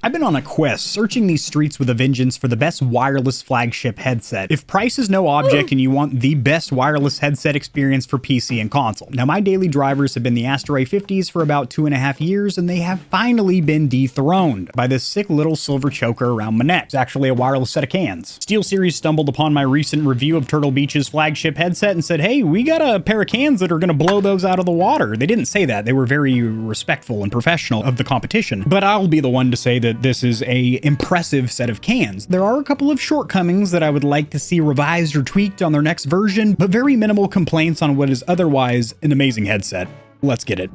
I've been on a quest searching these streets with a vengeance for the best wireless flagship headset. If price is no object and you want the best wireless headset experience for PC and console. Now, my daily drivers have been the Astro A50s for about 2.5 years, and they have finally been dethroned by this sick little silver choker around my neck. It's actually a wireless set of cans. SteelSeries stumbled upon my recent review of Turtle Beach's flagship headset and said, hey, we got a pair of cans that are going to blow those out of the water. They didn't say that. They were very respectful and professional of the competition. But I'll be the one to say that this is a impressive set of cans. There are a couple of shortcomings that I would like to see revised or tweaked on their next version, but very minimal complaints on what is otherwise an amazing headset. Let's get it.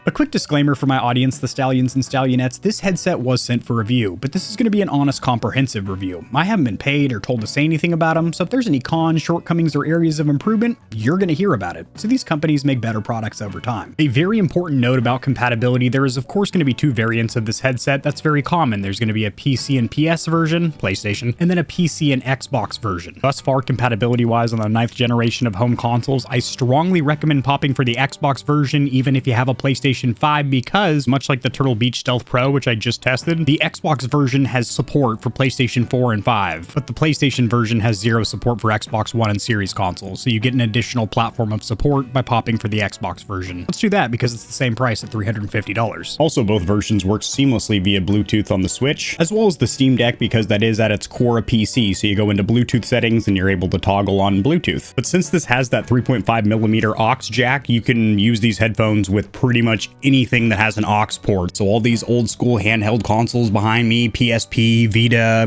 A quick disclaimer for my audience, the Stallions and Stallionettes, this headset was sent for review, but this is going to be an honest, comprehensive review. I haven't been paid or told to say anything about them, so if there's any cons, shortcomings, or areas of improvement, you're going to hear about it. So these companies make better products over time. A very important note about compatibility, there is of course going to be two variants of this headset. That's very common. There's going to be a PC and PS version, PlayStation, and then a PC and Xbox version. Thus far, compatibility-wise on the 9th generation of home consoles, I strongly recommend popping for the Xbox version even if you have a PlayStation 5, because much like the Turtle Beach Stealth Pro, which I just tested, the Xbox version has support for PlayStation 4 and 5, but the PlayStation version has zero support for Xbox One and Series consoles, so you get an additional platform of support by popping for the Xbox version. Let's do that because it's the same price at $350. Also, both versions work seamlessly via Bluetooth on the Switch, as well as the Steam Deck, because that is at its core a PC, so you go into Bluetooth settings and you're able to toggle on Bluetooth. But since this has that 3.5mm aux jack, you can use these headphones with pretty much anything that has an aux port. So all these old school handheld consoles behind me, PSP, Vita,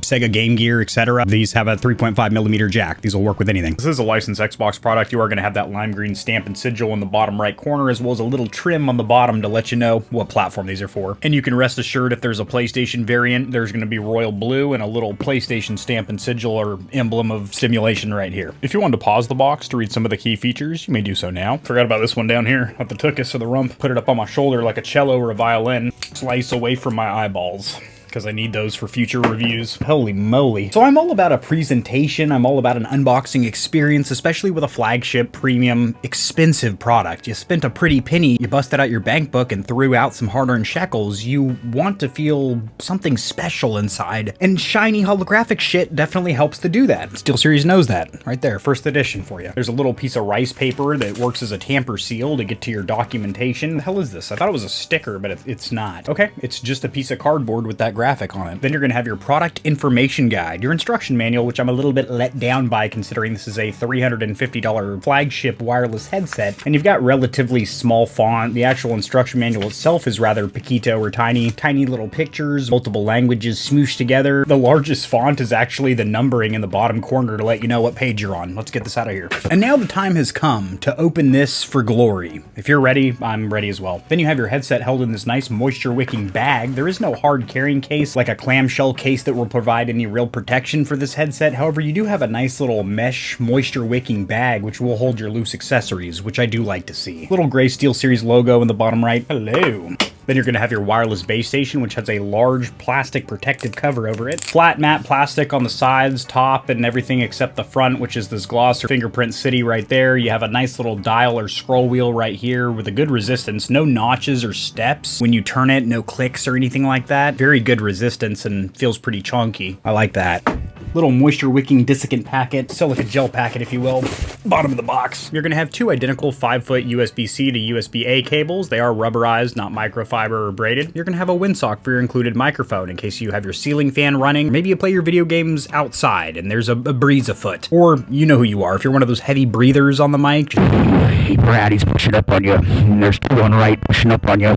Sega Game Gear, etc., these have a 3.5mm jack. These will work with anything. This is a licensed Xbox product. You are going to have that lime green stamp and sigil in the bottom right corner, as well as a little trim on the bottom to let you know what platform these are for. And you can rest assured if there's a PlayStation variant, there's going to be royal blue and a little PlayStation stamp and sigil or emblem of simulation right here. If you wanted to pause the box to read some of the key features, you may do so now. Forgot about this one down here at the tuchus of the rump. Put it up on my shoulder like a cello or a violin. Slice away from my eyeballs, because I need those for future reviews. Holy moly. So I'm all about a presentation. I'm all about an unboxing experience, especially with a flagship, premium, expensive product. You spent a pretty penny, you busted out your bank book and threw out some hard-earned shekels. You want to feel something special inside, and shiny holographic shit definitely helps to do that. SteelSeries knows that. Right there, first edition for you. There's a little piece of rice paper that works as a tamper seal to get to your documentation. The hell is this? I thought it was a sticker, but it's not. Okay, it's just a piece of cardboard with that graphic on it. Then you're going to have your product information guide, your instruction manual, which I'm a little bit let down by considering this is a $350 flagship wireless headset, and you've got relatively small font. The actual instruction manual itself is rather pequito or tiny little pictures, multiple languages smooshed together. The largest font is actually the numbering in the bottom corner to let you know what page you're on. Let's get this out of here. And now the time has come to open this for glory. If you're ready, I'm ready as well. Then you have your headset held in this nice moisture-wicking bag. There is no hard carrying case like a clamshell case that will provide any real protection for this headset. However, you do have a nice little mesh moisture wicking bag which will hold your loose accessories, which I do like to see. Little gray SteelSeries logo in the bottom right. Hello. Then you're going to have your wireless base station, which has a large plastic protective cover over it. Flat matte plastic on the sides, top, and everything except the front, which is this gloss or fingerprint city right there. You have a nice little dial or scroll wheel right here with a good resistance. No notches or steps when you turn it, no clicks or anything like that. Very good resistance and feels pretty chunky. I like that. Little moisture wicking desiccant packet, silica gel packet if you will, bottom of the box. You're going to have two identical 5-foot USB-C to USB-A cables. They are rubberized, not microfiber or braided. You're going to have a windsock for your included microphone in case you have your ceiling fan running. Maybe you play your video games outside and there's a breeze afoot. Or you know who you are. If you're one of those heavy breathers on the mic. Hey Brad, he's pushing up on you. There's two on right pushing up on you.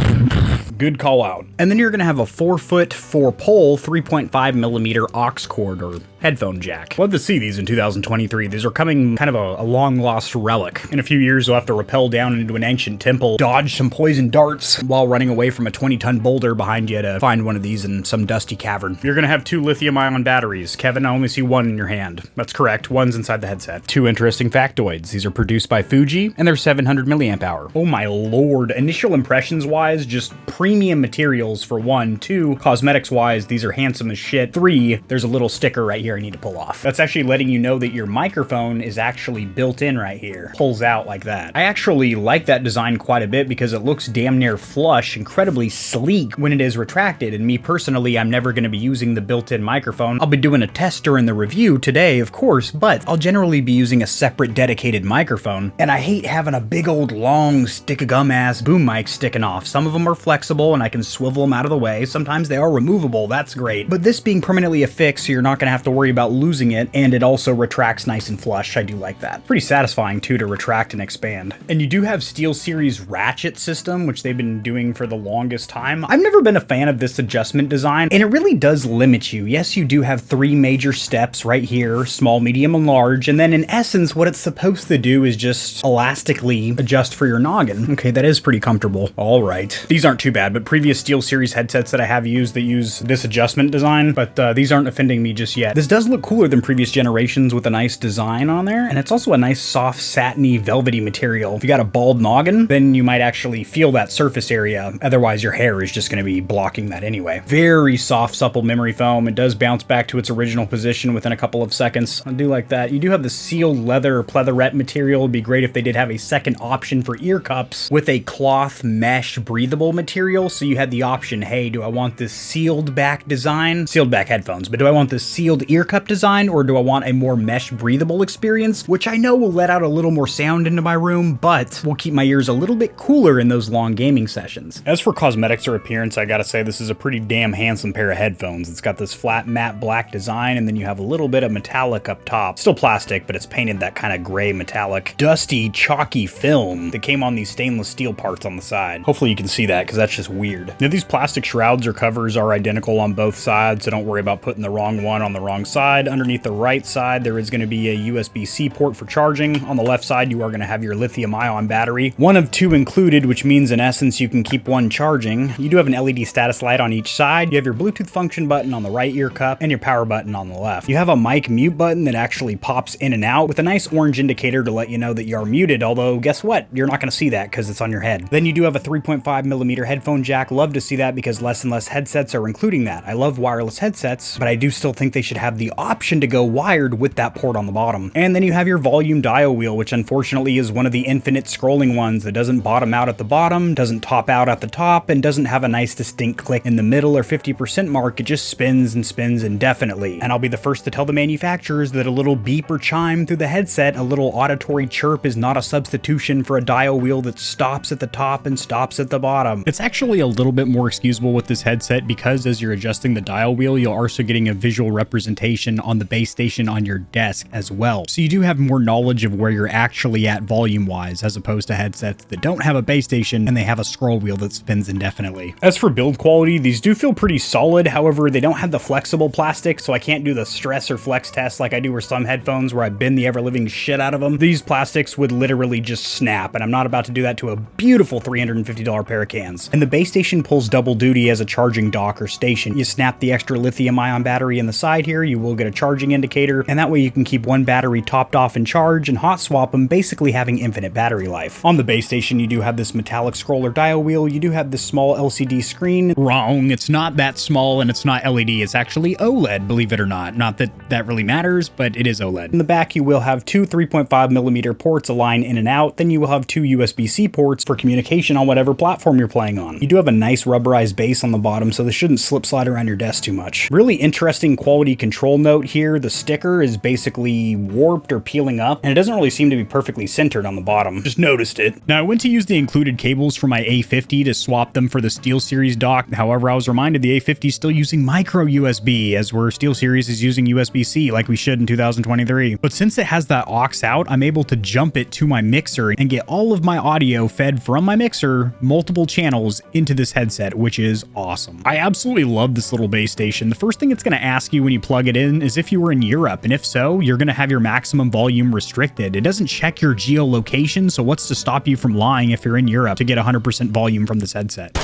Good call out. And then you're going to have a 4-foot, 4-pole, 3.5mm aux cord or headphone jack. Love to see these in 2023. These are coming kind of a long-lost relic. In a few years, you'll have to rappel down into an ancient temple, dodge some poison darts while running away from a 20-ton boulder behind you to find one of these in some dusty cavern. You're going to have 2 lithium-ion batteries. Kevin, I only see one in your hand. That's correct. One's inside the headset. 2 interesting factoids. These are produced by Fuji, and they're 700 milliamp hour. Oh my lord. Initial impressions-wise, just premium materials for 1. 2, cosmetics-wise, these are handsome as shit. 3, there's a little sticker right here here I need to pull off. That's actually letting you know that your microphone is actually built in right here. Pulls out like that. I actually like that design quite a bit because it looks damn near flush, incredibly sleek when it is retracted, and me personally, I'm never going to be using the built-in microphone. I'll be doing a test during the review today, of course, but I'll generally be using a separate dedicated microphone, and I hate having a big old long stick of gum ass boom mic sticking off. Some of them are flexible and I can swivel them out of the way. Sometimes they are removable, that's great. But this being permanently affixed, so you're not going to have to worry about losing it, and it also retracts nice and flush. I do like that. Pretty satisfying too to retract and expand. And you do have SteelSeries ratchet system, which they've been doing for the longest time. I've never been a fan of this adjustment design, and it really does limit you. Yes, you do have 3 major steps right here, small, medium, and large, and then in essence, what it's supposed to do is just elastically adjust for your noggin. Okay, that is pretty comfortable. All right. These aren't too bad, but previous SteelSeries headsets that I have used that use this adjustment design, but these aren't offending me just yet. This does look cooler than previous generations with a nice design on there, and it's also a nice soft, satiny, velvety material. If you got a bald noggin, then you might actually feel that surface area. Otherwise, your hair is just going to be blocking that anyway. Very soft, supple memory foam. It does bounce back to its original position within a couple of seconds. I do like that. You do have the sealed leather or pleatherette material. It'd be great if they did have a second option for ear cups with a cloth mesh breathable material. So you had the option, hey, do I want this sealed back design? Sealed back headphones, but do I want this sealed ear cup design, or do I want a more mesh breathable experience, which I know will let out a little more sound into my room, but will keep my ears a little bit cooler in those long gaming sessions. As for cosmetics or appearance, I gotta say this is a pretty damn handsome pair of headphones. It's got this flat matte black design, and then you have a little bit of metallic up top. Still plastic, but it's painted that kind of gray metallic, dusty, chalky film that came on these stainless steel parts on the side. Hopefully you can see that, because that's just weird. Now these plastic shrouds or covers are identical on both sides, so don't worry about putting the wrong one on the wrong side. Underneath the right side, there is going to be a USB-C port for charging. On the left side, you are going to have your lithium-ion battery, one of 2 included, which means in essence you can keep one charging. You do have an LED status light on each side. You have your Bluetooth function button on the right ear cup and your power button on the left. You have a mic mute button that actually pops in and out with a nice orange indicator to let you know that you are muted, although guess what? You're not going to see that because it's on your head. Then you do have a 3.5mm headphone jack. Love to see that because less and less headsets are including that. I love wireless headsets, but I do still think they should have the option to go wired with that port on the bottom. And then you have your volume dial wheel, which unfortunately is one of the infinite scrolling ones that doesn't bottom out at the bottom, doesn't top out at the top, and doesn't have a nice distinct click in the middle or 50% mark. It just spins and spins indefinitely. And I'll be the first to tell the manufacturers that a little beep or chime through the headset, a little auditory chirp, is not a substitution for a dial wheel that stops at the top and stops at the bottom. It's actually a little bit more excusable with this headset because as you're adjusting the dial wheel, you're also getting a visual representation on the base station on your desk as well. So you do have more knowledge of where you're actually at volume-wise, as opposed to headsets that don't have a base station and they have a scroll wheel that spins indefinitely. As for build quality, these do feel pretty solid. However, they don't have the flexible plastic, so I can't do the stress or flex test like I do with some headphones where I bend the ever-living shit out of them. These plastics would literally just snap, and I'm not about to do that to a beautiful $350 pair of cans. And the base station pulls double duty as a charging dock or station. You snap the extra lithium-ion battery in the side here, you will get a charging indicator, and that way you can keep one battery topped off in charge and hot swap them, basically having infinite battery life. On the base station, you do have this metallic scroller dial wheel, you do have this small LCD screen. Wrong, it's not that small and it's not LED, it's actually OLED, believe it or not. Not that that really matters, but it is OLED. In the back, you will have 2 3.5mm ports align in and out, then you will have 2 USB-C ports for communication on whatever platform you're playing on. You do have a nice rubberized base on the bottom, so this shouldn't slip slide around your desk too much. Really interesting quality control note here. The sticker is basically warped or peeling up, and it doesn't really seem to be perfectly centered on the bottom. Just noticed it. Now, I went to use the included cables for my A50 to swap them for the SteelSeries dock. However, I was reminded the A50 is still using micro USB, as where SteelSeries is using USB-C like we should in 2023. But since it has that aux out, I'm able to jump it to my mixer and get all of my audio fed from my mixer, multiple channels, into this headset, which is awesome. I absolutely love this little base station. The first thing it's going to ask you when you plug it in is if you were in Europe, and if so, you're going to have your maximum volume restricted. It doesn't check your geolocation, so what's to stop you from lying if you're in Europe to get 100% volume from this headset?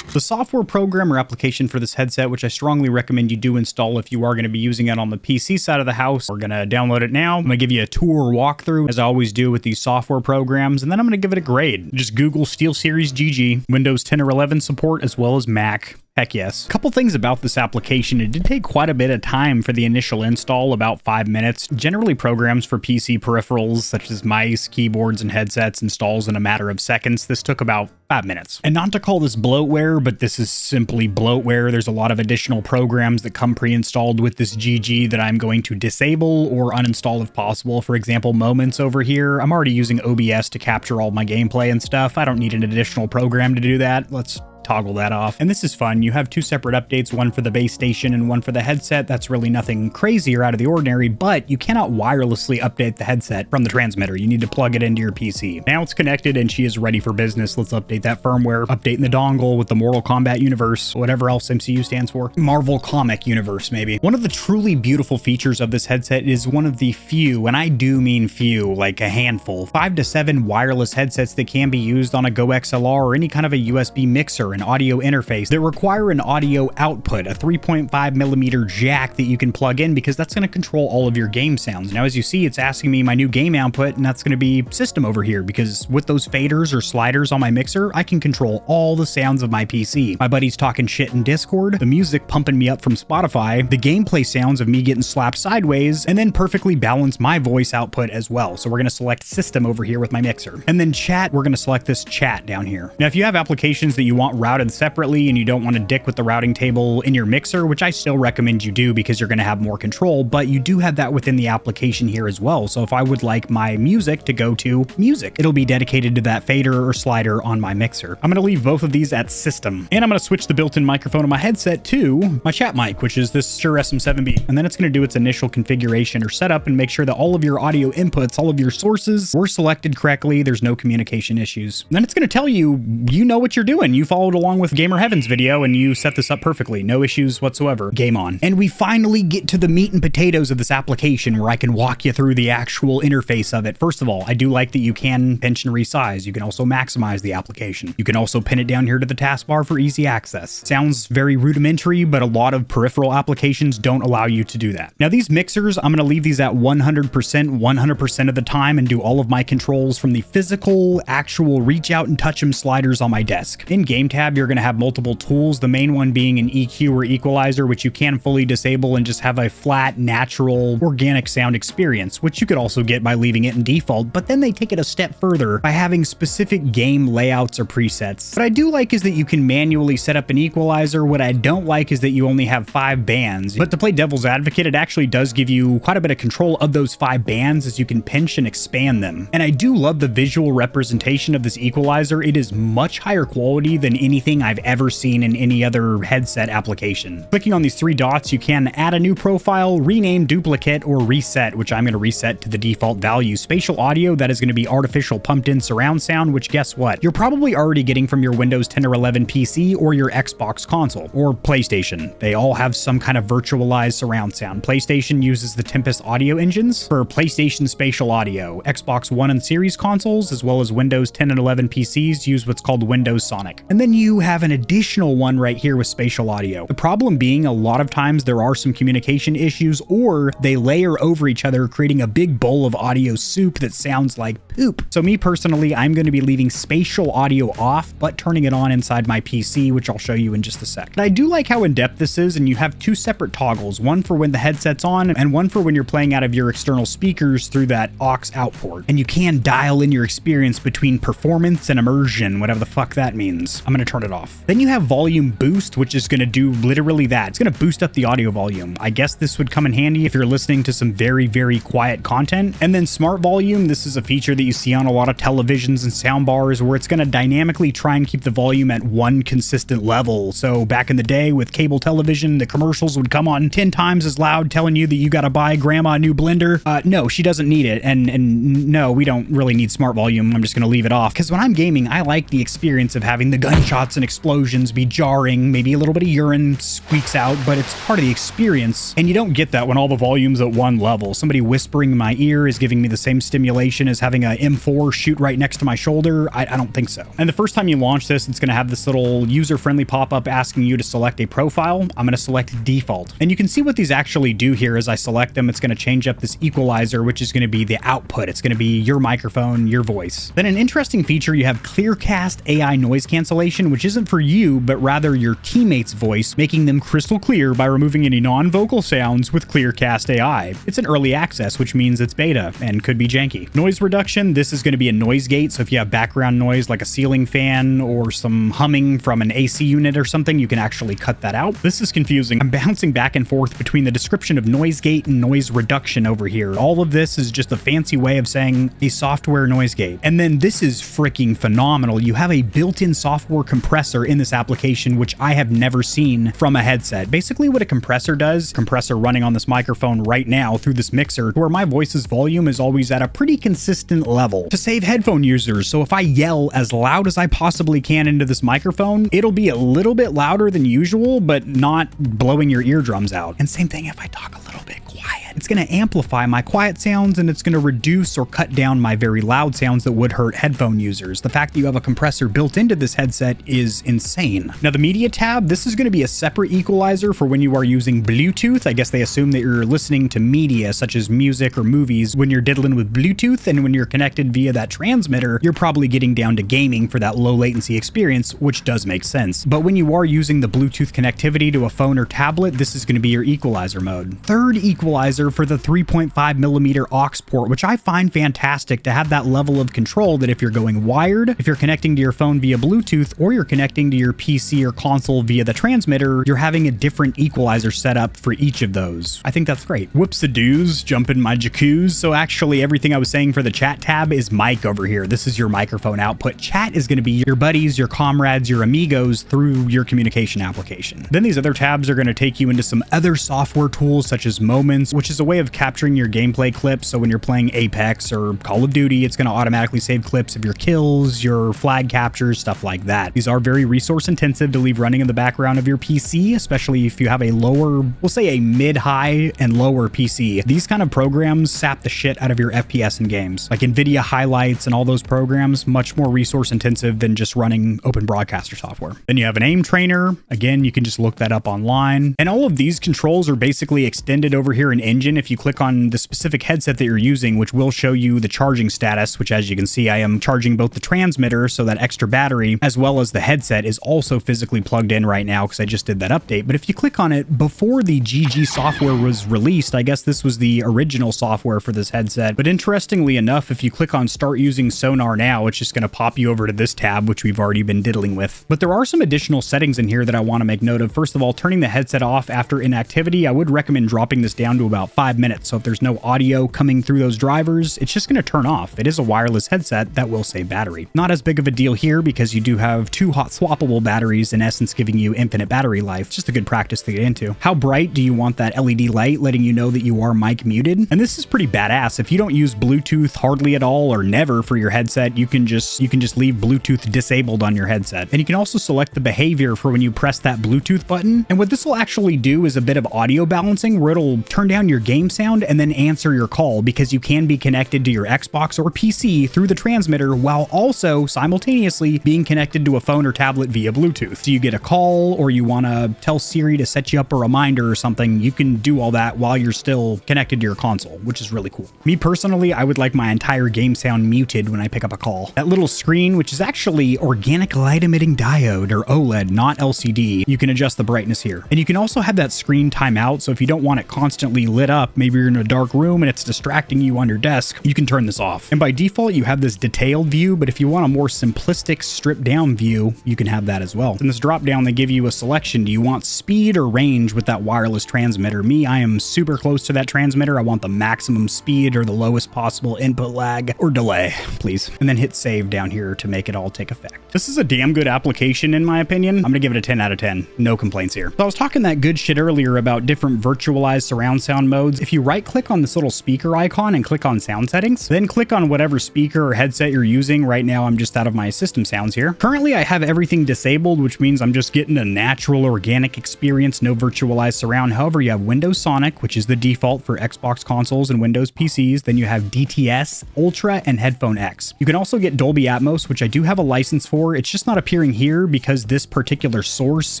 The software program or application for this headset, which I strongly recommend you do install if you are going to be using it on the PC side of the house, we're going to download it now. I'm going to give you a tour walkthrough, as I always do with these software programs, and then I'm going to give it a grade. Just Google SteelSeries GG, Windows 10 or 11 support, as well as Mac. Heck yes. A couple things about this application. It did take quite a bit of time for the initial install, about 5 minutes. Generally, programs for PC peripherals such as mice, keyboards, and headsets installs in a matter of seconds. This took about 5 minutes. And not to call this bloatware, but this is simply bloatware. There's a lot of additional programs that come pre-installed with this GG that I'm going to disable or uninstall if possible. For example, Moments over here. I'm already using OBS to capture all my gameplay and stuff. I don't need an additional program to do that. Let's toggle that off. And this is fun. You have two separate updates, one for the base station and one for the headset. That's really nothing crazy or out of the ordinary, but you cannot wirelessly update the headset from the transmitter. You need to plug it into your PC. Now it's connected and she is ready for business. Let's update that firmware, updating the dongle with the Mortal Kombat universe, whatever else MCU stands for. Marvel Comic Universe, maybe. One of the truly beautiful features of this headset is one of the few, and I do mean few, like a handful, 5 to 7 wireless headsets that can be used on a Go XLR or any kind of a USB mixer, an audio interface that require an audio output, a 3.5mm jack that you can plug in, because that's going to control all of your game sounds. Now, as you see, it's asking me my new game output, and that's going to be system over here, because with those faders or sliders on my mixer, I can control all the sounds of my PC. My buddies talking shit in Discord, the music pumping me up from Spotify, the gameplay sounds of me getting slapped sideways, and then perfectly balance my voice output as well. So we're going to select system over here with my mixer. And then chat, we're going to select this chat down here. Now, if you have applications that you want routed separately and you don't want to dick with the routing table in your mixer, which I still recommend you do because you're going to have more control, but you do have that within the application here as well. So if I would like my music to go to music, it'll be dedicated to that fader or slider on my mixer. I'm going to leave both of these at system, and I'm going to switch the built-in microphone of my headset to my chat mic, which is this Shure SM7B. And then it's going to do its initial configuration or setup and make sure that all of your audio inputs, all of your sources were selected correctly. There's no communication issues. And then it's going to tell you, you know what you're doing. You followed along with GamerHeaven's video and you set this up perfectly. No issues whatsoever. Game on. And we finally get to the meat and potatoes of this application where I can walk you through the actual interface of it. First of all, I do like that you can pinch and resize. You can also maximize the application. You can also pin it down here to the taskbar for easy access. Sounds very rudimentary, but a lot of peripheral applications don't allow you to do that. Now, these mixers, I'm going to leave these at 100% of the time and do all of my controls from the physical, actual reach out and touch them sliders on my desk. In Game Tab, you're going to have multiple tools, the main one being an EQ or equalizer, which you can fully disable and just have a flat, natural, organic sound experience, which you could also get by leaving it in default, but then they take it a step further by having specific game layouts or presets. What I do like is that you can manually set up an equalizer. What I don't like is that you only have 5 bands, but to play devil's advocate, it actually does give you quite a bit of control of those 5 bands as you can pinch and expand them. And I do love the visual representation of this equalizer. It is much higher quality than anything I've ever seen in any other headset application. Clicking on these 3 dots, you can add a new profile, rename, duplicate, or reset, which I'm going to reset to the default value. Spatial audio, that is going to be artificial pumped in surround sound, which guess what? You're probably already getting from your Windows 10 or 11 PC or your Xbox console or PlayStation. They all have some kind of virtualized surround sound. PlayStation uses the Tempest audio engines for PlayStation spatial audio. Xbox One and Series consoles, as well as Windows 10 and 11 PCs, use what's called Windows Sonic. And then you have an additional one right here with spatial audio. The problem being, a lot of times there are some communication issues, or they layer over each other, creating a big bowl of audio soup that sounds like poop. So me personally, I'm going to be leaving spatial audio off, but turning it on inside my PC, which I'll show you in just a sec. But I do like how in-depth this is, and you have 2 separate toggles, one for when the headset's on and one for when you're playing out of your external speakers through that aux out port. And you can dial in your experience between performance and immersion, whatever the fuck that means. I'm going to turn it off. Then you have volume boost, which is going to do literally that. It's going to boost up the audio volume. I guess this would come in handy if you're listening to some very, very quiet content. And then smart volume, this is a feature that you see on a lot of televisions and sound bars where it's going to dynamically try and keep the volume at one consistent level. So back in the day with cable television, the commercials would come on 10 times as loud telling you that you got to buy grandma a new blender. No, she doesn't need it. And no, we don't really need smart volume. I'm just going to leave it off because when I'm gaming, I like the experience of having the gunshot gunshots and explosions, be jarring, maybe a little bit of urine squeaks out, but it's part of the experience. And you don't get that when all the volume's at one level. Somebody whispering in my ear is giving me the same stimulation as having a M4 shoot right next to my shoulder. I don't think so. And the first time you launch this, it's going to have this little user-friendly pop-up asking you to select a profile. I'm going to select default. And you can see what these actually do here. As I select them, it's going to change up this equalizer, which is going to be the output. It's going to be your microphone, your voice. Then an interesting feature, you have ClearCast AI noise cancellation, which isn't for you, but rather your teammate's voice, making them crystal clear by removing any non-vocal sounds with ClearCast AI. It's an early access, which means it's beta and could be janky. Noise reduction, this is going to be a noise gate, so if you have background noise like a ceiling fan or some humming from an AC unit or something, you can actually cut that out. This is confusing. I'm bouncing back and forth between the description of noise gate and noise reduction over here. All of this is just a fancy way of saying a software noise gate. And then this is freaking phenomenal. You have a built-in software compressor in this application, which I have never seen from a headset. Basically what a compressor does, compressor running on this microphone right now through this mixer, where my voice's volume is always at a pretty consistent level to save headphone users. So if I yell as loud as I possibly can into this microphone, it'll be a little bit louder than usual, but not blowing your eardrums out. And same thing if I talk a little bit quiet. It's going to amplify my quiet sounds, and it's going to reduce or cut down my very loud sounds that would hurt headphone users. The fact that you have a compressor built into this headset is insane. Now the media tab, this is going to be a separate equalizer for when you are using Bluetooth. I guess they assume that you're listening to media such as music or movies when you're diddling with Bluetooth, and when you're connected via that transmitter, you're probably getting down to gaming for that low latency experience, which does make sense. But when you are using the Bluetooth connectivity to a phone or tablet, this is going to be your equalizer mode. Third equalizer for the 3.5mm aux port, which I find fantastic to have that level of control that if you're going wired, if you're connecting to your phone via Bluetooth, or you're connecting to your PC or console via the transmitter, you're having a different equalizer set up for each of those. I think that's great. Whoops-a-doos, jump in my jacuzzi. So actually everything I was saying for the chat tab is mic over here. This is your microphone output. Chat is going to be your buddies, your comrades, your amigos through your communication application. Then these other tabs are going to take you into some other software tools such as Moments, which is a way of capturing your gameplay clips. So when you're playing Apex or Call of Duty, it's going to automatically save clips of your kills, your flag captures, stuff like that. These are very resource intensive to leave running in the background of your PC, especially if you have a lower, we'll say a mid-high and lower PC. These kind of programs sap the shit out of your FPS in games. Like NVIDIA highlights and all those programs, much more resource intensive than just running open broadcaster software. Then you have an aim trainer. Again, you can just look that up online. And all of these controls are basically extended over here in Engine. If you click on the specific headset that you're using, which will show you the charging status, which as you can see, I am charging both the transmitter, so that extra battery, as well as the headset is also physically plugged in right now because I just did that update. But if you click on it, before the GG software was released, I guess this was the original software for this headset. But interestingly enough, if you click on start using sonar now, it's just going to pop you over to this tab, which we've already been diddling with. But there are some additional settings in here that I want to make note of. First of all, turning the headset off after inactivity, I would recommend dropping this down to about 5 minutes. So if there's no audio coming through those drivers, it's just going to turn off. It is a wireless headset that will save battery. Not as big of a deal here because you do have 2 hot swappable batteries, in essence giving you infinite battery life. Just a good practice to get into. How bright do you want that LED light letting you know that you are mic muted? And this is pretty badass. If you don't use Bluetooth hardly at all or never for your headset, you can just leave Bluetooth disabled on your headset. And you can also select the behavior for when you press that Bluetooth button. And what this will actually do is a bit of audio balancing where it'll turn down your game sound and then answer your call, because you can be connected to your Xbox or PC through the transmitter while also simultaneously being connected to a phone or tablet via Bluetooth. So you get a call or you want to tell Siri to set you up a reminder or something, you can do all that while you're still connected to your console, which is really cool. Me personally, I would like my entire game sound muted when I pick up a call. That little screen, which is actually organic light emitting diode or OLED, not LCD, you can adjust the brightness here. And you can also have that screen timeout. So if you don't want it constantly lit up, maybe you're in a dark room and it's distracting you on your desk, you can turn this off. And by default, you have this detailed view, but if you want a more simplistic stripped down view, you can have that as well. In this drop down, they give you a selection. Do you want speed or range with that wireless transmitter? Me, I am super close to that transmitter. I want the maximum speed or the lowest possible input lag or delay, please. And then hit save down here to make it all take effect. This is a damn good application in my opinion. I'm gonna give it a 10 out of 10. No complaints here. So I was talking that good shit earlier about different virtualized surround sound modes modes, if you right click on this little speaker icon and click on sound settings, then click on whatever speaker or headset you're using. Right now, I'm just out of my system sounds here. Currently, I have everything disabled, which means I'm just getting a natural organic experience, no virtualized surround. However, you have Windows Sonic, which is the default for Xbox consoles and Windows PCs. Then you have DTS, Ultra, and Headphone X. You can also get Dolby Atmos, which I do have a license for. It's just not appearing here because this particular source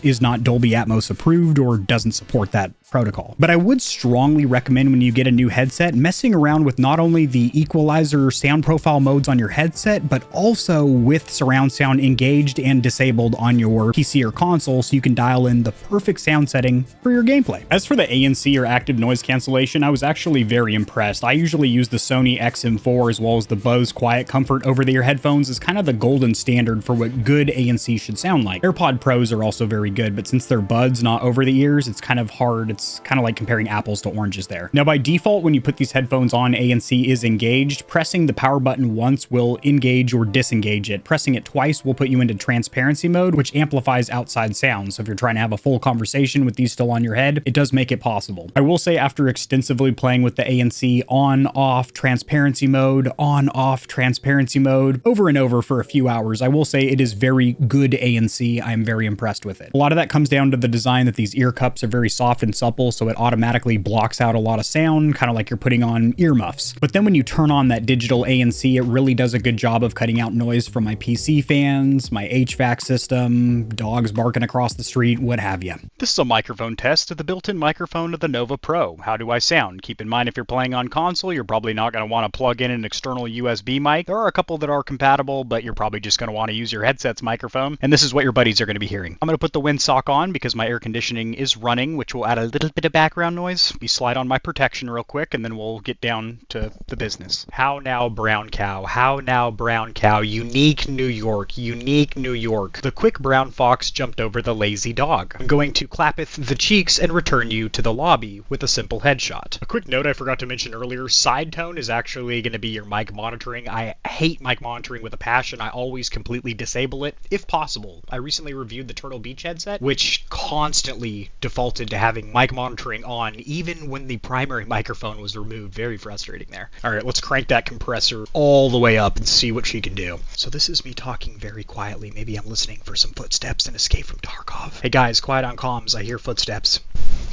is not Dolby Atmos approved or doesn't support that protocol. But I would strongly recommend when you get a new headset, messing around with not only the equalizer sound profile modes on your headset, but also with surround sound engaged and disabled on your PC or console so you can dial in the perfect sound setting for your gameplay. As for the ANC or active noise cancellation, I was actually very impressed. I usually use the Sony XM4 as well as the Bose Quiet Comfort over-the-ear headphones as kind of the golden standard for what good ANC should sound like. AirPod Pros are also very good, but since they're buds, not over the ears, it's kind of hard. It's kind of like comparing apples to oranges there. Now, by default, when you put these headphones on, ANC is engaged. Pressing the power button once will engage or disengage it. Pressing it twice will put you into transparency mode, which amplifies outside sound. So if you're trying to have a full conversation with these still on your head, it does make it possible. I will say after extensively playing with the ANC on, off, transparency mode, on, off, transparency mode, over and over for a few hours, I will say it is very good ANC. I'm very impressed with it. A lot of that comes down to the design that these ear cups are very soft and supple, so it automatically blocks out a lot of sound, kind of like you're putting on earmuffs. But then when you turn on that digital ANC, it really does a good job of cutting out noise from my PC fans, my HVAC system, dogs barking across the street, what have you. This is a microphone test of the built-in microphone of the Nova Pro. How do I sound? Keep in mind if you're playing on console, you're probably not going to want to plug in an external USB mic. There are a couple that are compatible, but you're probably just going to want to use your headset's microphone, and this is what your buddies are going to be hearing. I'm going to put the windsock on because my air conditioning is running, which will add a little bit of background noise. We slide on my protection real quick, and then we'll get down to the business. How now, brown cow? How now, brown cow? Unique New York. Unique New York. The quick brown fox jumped over the lazy dog. I'm going to clappeth the cheeks and return you to the lobby with a simple headshot. A quick note I forgot to mention earlier, side tone is actually going to be your mic monitoring. I hate mic monitoring with a passion. I always completely disable it, if possible. I recently reviewed the Turtle Beach headset, which constantly defaulted to having mic monitoring on, even when the primary microphone was removed. Very frustrating there. All right, let's crank that compressor all the way up and see what she can do. So this is me talking very quietly. Maybe I'm listening for some footsteps and Escape from Tarkov. Hey guys, quiet on comms. I hear footsteps.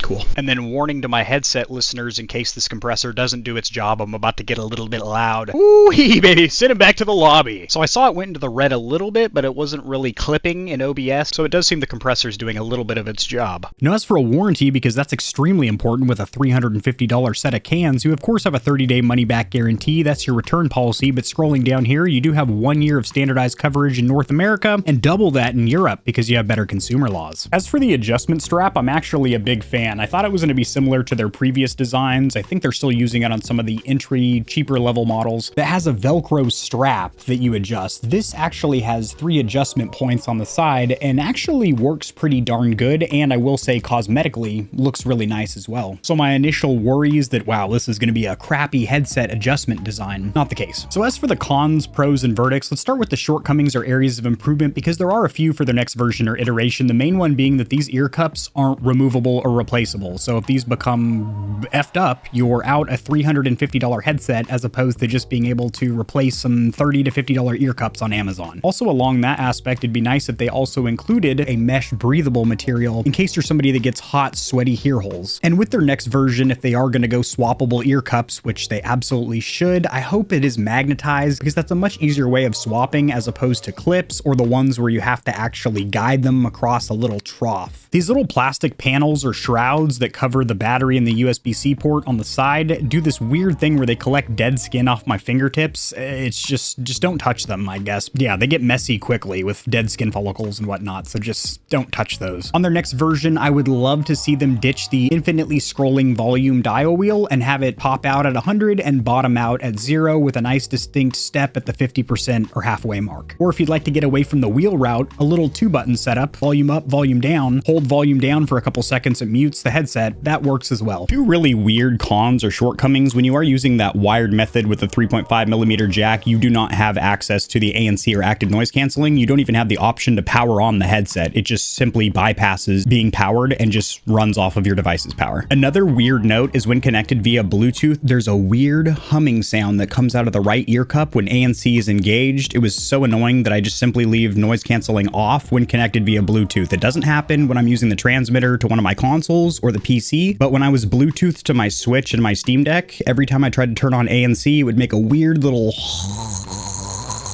Cool. And then warning to my headset listeners in case this compressor doesn't do its job, I'm about to get a little bit loud. Ooh-wee, baby, send him back to the lobby. So I saw it went into the red a little bit, but it wasn't really clipping in OBS, so it does seem the compressor's doing a little bit of its job. Now as for a warranty, because that's extremely important with a $350 set of cans, you of course have a 30-day money-back guarantee. That's your return policy, but scrolling down here, you do have 1 year of standardized coverage in North America and double that in Europe because you have better consumer laws. As for the adjustment strap, I'm actually a big fan. I thought it was going to be similar to their previous designs. I think they're still using it on some of the entry, cheaper level models that has a Velcro strap that you adjust. This actually has 3 adjustment points on the side and actually works pretty darn good, and I will say cosmetically looks really nice as well. So my initial worries that, wow, this is going to be a crappy headset adjustment design, not the case. So as for the cons, pros, and verdicts, let's start with the shortcomings or areas of improvement because there are a few for the next version or iteration. The main one being that these ear cups aren't removable or replaceable. So if these become effed up, you're out a $350 headset as opposed to just being able to replace some $30 to $50 ear cups on Amazon. Also along that aspect, it'd be nice if they also included a mesh breathable material in case you're somebody that gets hot, sweaty ear holes. And with their next version, if they are going to go swappable ear cups, which they absolutely should, I hope it is magnetized because that's a much easier way of swapping as opposed to clips or the ones where you have to actually guide them across a little trough. These little plastic panels or shrouds that cover the battery and the USB-C port on the side do this weird thing where they collect dead skin off my fingertips. It's just don't touch them, I guess. Yeah, they get messy quickly with dead skin follicles and whatnot, so just don't touch those. On their next version, I would love to see them ditch the infinitely scrolling volume dial wheel and have it pop out at 100 and bottom out at 0 with a nice distinct step at the 50% or halfway mark. Or if you'd like to get away from the wheel route, a little 2-button setup, volume up, volume down, hold volume down for a couple seconds, it mutes, boots the headset, that works as well. Two really weird cons or shortcomings: when you are using that wired method with the 3.5mm jack, you do not have access to the ANC or active noise canceling. You don't even have the option to power on the headset. It just simply bypasses being powered and just runs off of your device's power. Another weird note is when connected via Bluetooth, there's a weird humming sound that comes out of the right ear cup when ANC is engaged. It was so annoying that I just simply leave noise canceling off when connected via Bluetooth. It doesn't happen when I'm using the transmitter to one of my consoles or the PC, but when I was Bluetoothed to my Switch and my Steam Deck, every time I tried to turn on ANC, it would make a weird little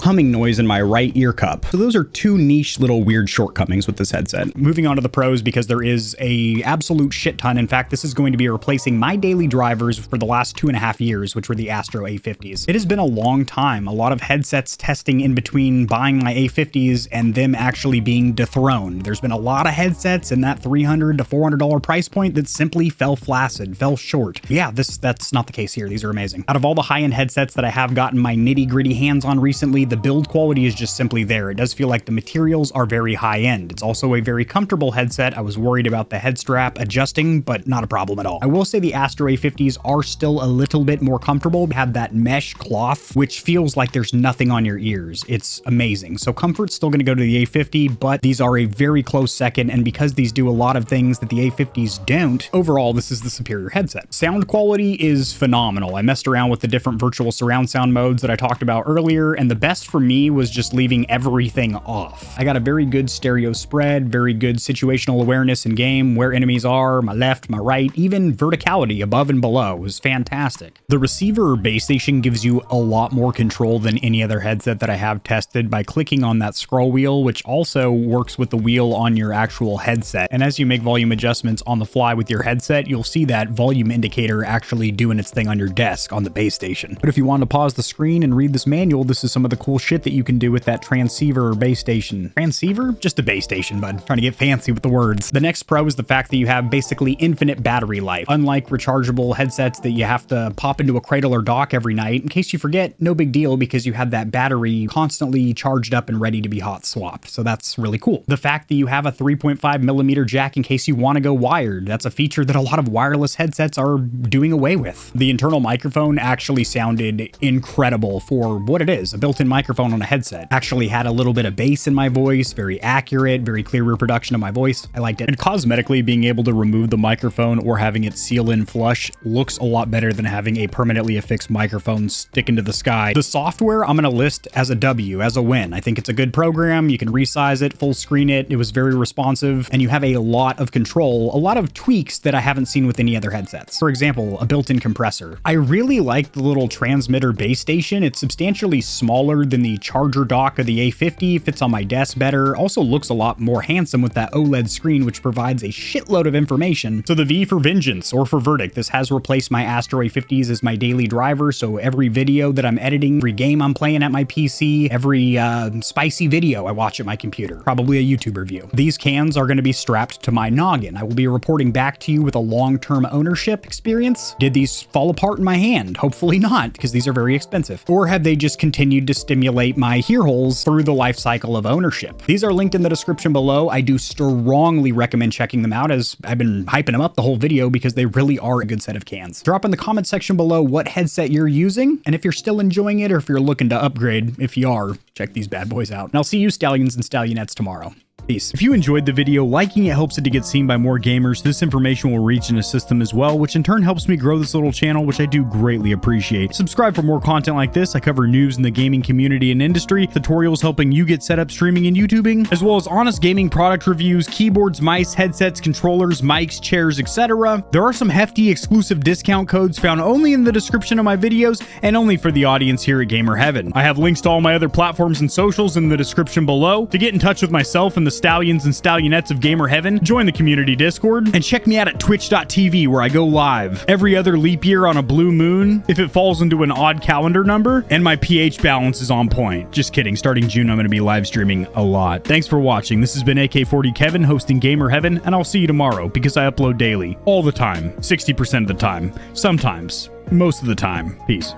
humming noise in my right ear cup. So those are two niche little weird shortcomings with this headset. Moving on to the pros, because there is a absolute shit ton. In fact, this is going to be replacing my daily drivers for the last 2.5 years, which were the Astro A50s. It has been a long time. A lot of headsets testing in between buying my A50s and them actually being dethroned. There's been a lot of headsets in that $300 to $400 price point that simply fell flaccid, fell short. Yeah, that's not the case here. These are amazing. Out of all the high-end headsets that I have gotten my nitty-gritty hands on recently, the build quality is just simply there. It does feel like the materials are very high-end. It's also a very comfortable headset. I was worried about the head strap adjusting, but not a problem at all. I will say the Astro A50s are still a little bit more comfortable. They have that mesh cloth, which feels like there's nothing on your ears. It's amazing. So comfort's still going to go to the A50, but these are a very close second, and because these do a lot of things that the A50s don't, overall, this is the superior headset. Sound quality is phenomenal. I messed around with the different virtual surround sound modes that I talked about earlier, and the best for me was just leaving everything off. I got a very good stereo spread, very good situational awareness in game, where enemies are, my left, my right, even verticality above and below was fantastic. The receiver or base station gives you a lot more control than any other headset that I have tested by clicking on that scroll wheel, which also works with the wheel on your actual headset. And as you make volume adjustments on the fly with your headset, you'll see that volume indicator actually doing its thing on your desk on the base station. But if you want to pause the screen and read this manual, this is some of the cool shit that you can do with that transceiver or base station. Transceiver? Just a base station, bud. Trying to get fancy with the words. The next pro is the fact that you have basically infinite battery life. Unlike rechargeable headsets that you have to pop into a cradle or dock every night, in case you forget, no big deal because you have that battery constantly charged up and ready to be hot swapped. So that's really cool. The fact that you have a 3.5mm jack in case you want to go wired, that's a feature that a lot of wireless headsets are doing away with. The internal microphone actually sounded incredible for what it is, a built-in microphone on a headset. Actually had a little bit of bass in my voice, very accurate, very clear reproduction of my voice. I liked it. And cosmetically, being able to remove the microphone or having it seal in flush looks a lot better than having a permanently affixed microphone stick into the sky. The software I'm going to list as a W, as a win. I think it's a good program. You can resize it, full screen it. It was very responsive, and you have a lot of control, a lot of tweaks that I haven't seen with any other headsets. For example, a built-in compressor. I really like the little transmitter base station. It's substantially smaller than the charger dock of the A50, fits on my desk better, also looks a lot more handsome with that OLED screen, which provides a shitload of information. So the V for Vengeance or for Verdict, this has replaced my Astro A50s as my daily driver, so every video that I'm editing, every game I'm playing at my PC, every spicy video I watch at my computer, probably a YouTube review. These cans are going to be strapped to my noggin. I will be reporting back to you with a long-term ownership experience. Did these fall apart in my hand? Hopefully not, because these are very expensive. Or have they just continued to stimulate my ear holes through the life cycle of ownership? These are linked in the description below. I do strongly recommend checking them out, as I've been hyping them up the whole video because they really are a good set of cans. Drop in the comment section below what headset you're using, and if you're still enjoying it or if you're looking to upgrade. If you are, check these bad boys out. And I'll see you Stallions and Stallionettes tomorrow. Peace. If you enjoyed the video, liking it helps it to get seen by more gamers. This information will reach and assist them as well, which in turn helps me grow this little channel, which I do greatly appreciate. Subscribe for more content like this. I cover news in the gaming community and industry, tutorials helping you get set up streaming and YouTubing, as well as honest gaming product reviews, keyboards, mice, headsets, controllers, mics, chairs, etc. There are some hefty exclusive discount codes found only in the description of my videos and only for the audience here at GamerHeaven. I have links to all my other platforms and socials in the description below. To get in touch with myself and the Stallions and Stallionettes of GamerHeaven, join the community Discord, and check me out at twitch.tv where I go live every other leap year on a blue moon if it falls into an odd calendar number, and my pH balance is on point. Just kidding, starting June I'm going to be live streaming a lot. Thanks for watching. This has been AK40 Kevin hosting GamerHeaven, and I'll see you tomorrow because I upload daily, all the time, 60% of the time, sometimes, most of the time. Peace.